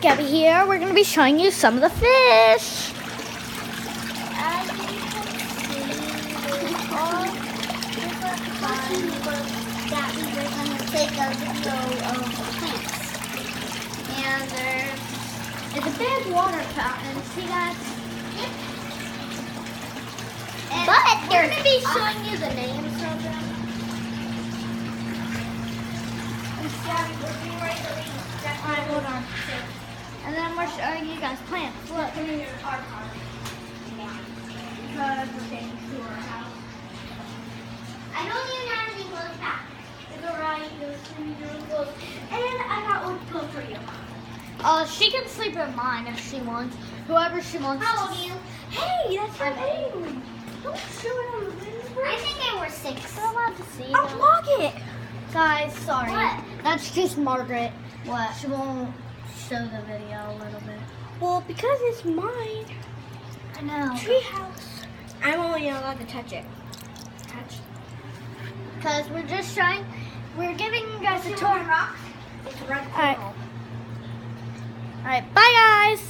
Gabby here. We're going to be showing you some of the fish. As you can see, there's all different kinds that we are going to take a video of plants. And it's a big water fountain. See that? And but we're going to be showing you the names of them. Alright, hold on. And then we're showing you guys plants. Look. Because we're getting to our house. I don't even have any clothes back. It's alright. And I got one coat for you. She can sleep in mine if she wants. Whoever she wants. How old are you? Hey, that's her name. Don't show it on the video. I think I was 6. I'm allowed to see I'll them. vlog it. Guys, sorry. What? That's just Margaret. What? She won't show the video a little bit. Well, because it's mine. I know. Treehouse. I'm only allowed to touch it. Because we're just showing, we're giving you guys a tour. It's red. Alright. Alright, bye guys.